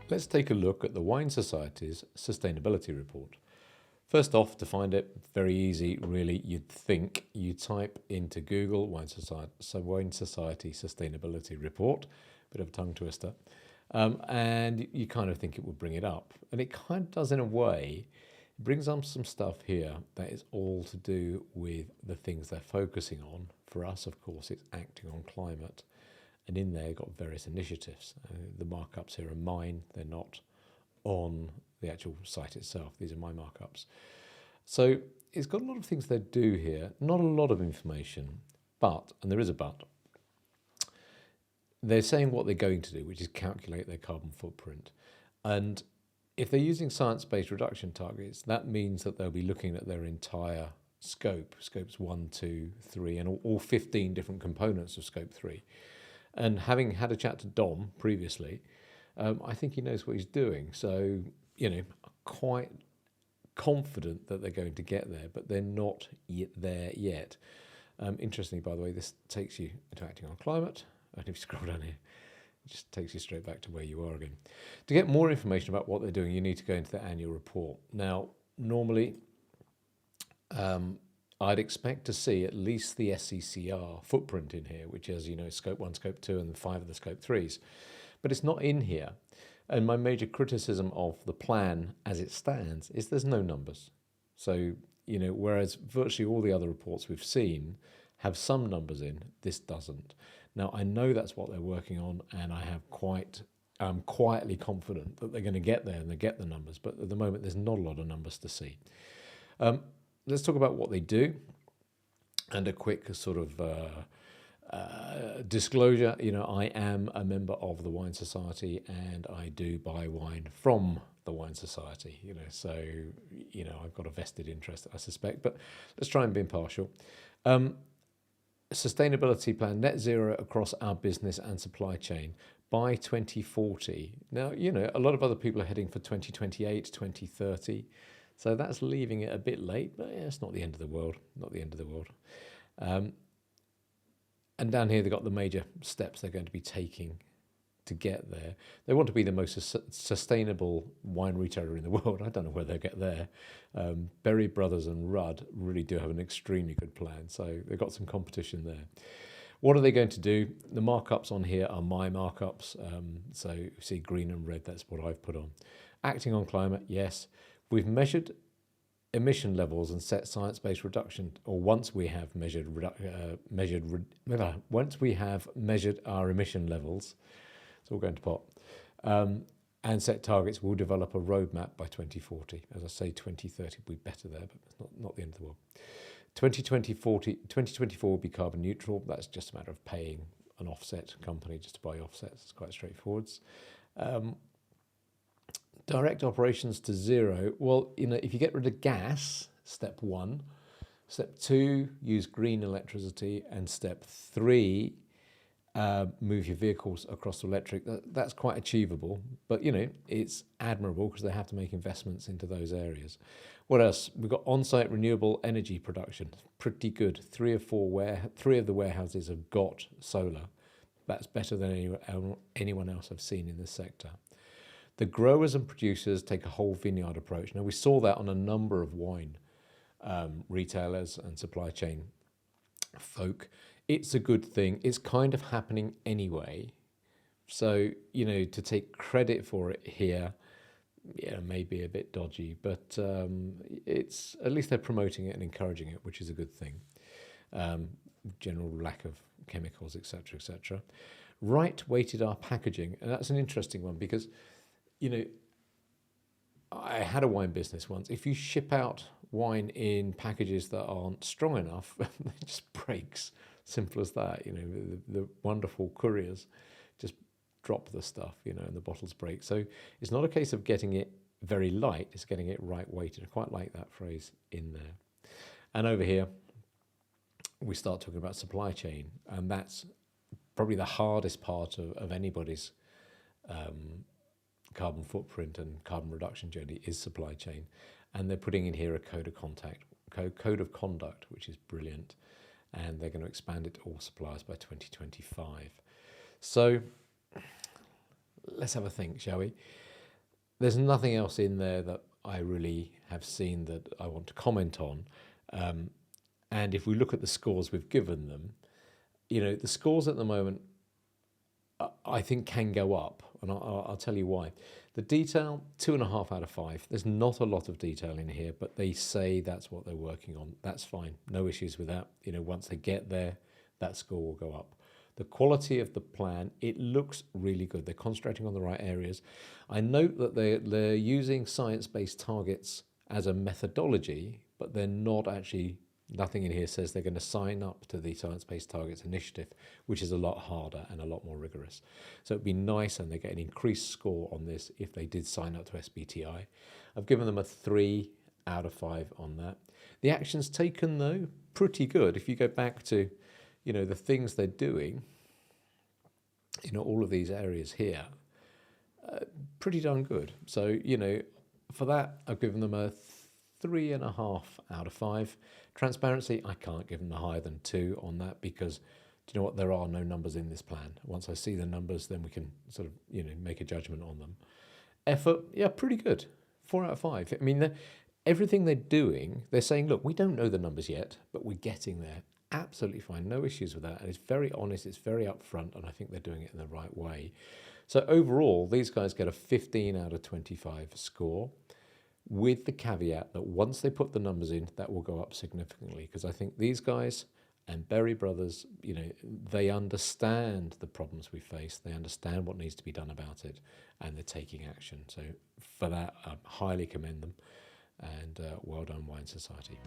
Let's take a look at the Wine Society's sustainability report. First off, to find it, very easy really. You'd think you type into Google Wine Society Sustainability Report, bit of a tongue twister, and you kind of think it would bring it up. And it kind of does in a way. It brings up some stuff here that is all to do with the things they're focusing on. For us, of course, it's acting on climate. And in there, you've got various initiatives. The markups here are mine. They're not on the actual site itself. These are my markups. So it's got a lot of things they do here. Not a lot of information, but, and there is a but, they're saying what they're going to do, which is calculate their carbon footprint. And if they're using science-based reduction targets, that means that they'll be looking at their entire scope, scopes 1, 2, 3, and all 15 different components of scope 3. And having had a chat to Dom previously, I think he knows what he's doing. So, quite confident that they're going to get there, but they're not there yet. Interestingly, by the way, this takes you to acting on climate. And if you scroll down here, it just takes you straight back to where you are again. To get more information about what they're doing, you need to go into the annual report. Now, normally, I'd expect to see at least the SCCR footprint in here, which is, scope 1, scope 2, and 5 of the scope 3s. But it's not in here. And my major criticism of the plan as it stands is there's no numbers. So, whereas virtually all the other reports we've seen have some numbers in, this doesn't. Now, I know that's what they're working on, and I'm quietly confident that they're going to get there and they get the numbers. But at the moment, there's not a lot of numbers to see. Let's talk about what they do and a quick sort of disclosure. I am a member of the Wine Society and I do buy wine from the Wine Society, so, I've got a vested interest, I suspect, but let's try and be impartial. Sustainability plan, net zero across our business and supply chain by 2040. Now, a lot of other people are heading for 2028, 2030. So that's leaving it a bit late, but it's not the end of the world. Not the end of the world. And down here, they've got the major steps they're going to be taking to get there. They want to be the most sustainable wine retailer in the world. I don't know where they'll get there. Berry Brothers and Rudd really do have an extremely good plan. So they've got some competition there. What are they going to do? The markups on here are my markups. So you see green and red, that's what I've put on. Acting on climate, yes. We've measured emission levels and set science-based reduction, or once we have measured our emission levels, it's all going to pot, and set targets, we'll develop a roadmap by 2040. As I say, 2030 will be better there, but it's not the end of the world. 2024 will be carbon neutral. That's just a matter of paying an offset company just to buy offsets. It's quite straightforward. Direct operations to zero. Well, if you get rid of gas, step 1. Step 2, use green electricity. And step 3, move your vehicles across to electric. That's quite achievable. But, it's admirable because they have to make investments into those areas. What else? We've got on-site renewable energy production. Pretty good. 3 of the warehouses have got solar. That's better than anyone else I've seen in this sector. The growers and producers take a whole vineyard approach. Now, we saw that on a number of wine retailers and supply chain folk. It's a good thing. It's kind of happening anyway. So, to take credit for it here, may be a bit dodgy, but it's at least they're promoting it and encouraging it, which is a good thing. General lack of chemicals, etc., etc. Right weighted our packaging, and that's an interesting one because I had a wine business once. If you ship out wine in packages that aren't strong enough, it just breaks. Simple as that. The wonderful couriers just drop the stuff, and the bottles break. So it's not a case of getting it very light, it's getting it right weighted. I quite like that phrase in there. And over here, we start talking about supply chain, and that's probably the hardest part of anybody's carbon footprint and carbon reduction journey is supply chain. And they're putting in here a code of conduct, which is brilliant. And they're going to expand it to all suppliers by 2025. So let's have a think, shall we? there's nothing else in there that I really have seen that I want to comment on. And if we look at the scores we've given them, the scores at the moment, I think can go up, and I'll tell you why. The detail, 2.5 out of 5. There's not a lot of detail in here, but they say that's what they're working on. That's fine, no issues with that. Once they get there, that score will go up. The quality of the plan, it looks really good. They're concentrating on the right areas. I note that they're using science-based targets as a methodology, but they're not actually, nothing in here says they're going to sign up to the Science-Based Targets Initiative, which is a lot harder and a lot more rigorous. So it'd be nice, and they get an increased score on this if they did sign up to SBTI. I've given them a 3 out of 5 on that. The actions taken, though, pretty good. If you go back to the things they're doing, all of these areas here, pretty darn good. So, for that, I've given them a 3.5 out of 5. Transparency, I can't give them a higher than 2 on that, because do you know what? There are no numbers in this plan. Once I see the numbers, then we can sort of, make a judgment on them. Effort, yeah, pretty good. 4 out of 5. I mean, everything they're doing, they're saying, look, we don't know the numbers yet, but we're getting there. Absolutely fine, no issues with that. And it's very honest, it's very upfront, and I think they're doing it in the right way. So overall, these guys get a 15 out of 25 score, with the caveat that once they put the numbers in, that will go up significantly, because I think these guys and Berry Brothers, they understand the problems we face, they understand what needs to be done about it, and they're taking action. So for that, I highly commend them, and well done, Wine Society.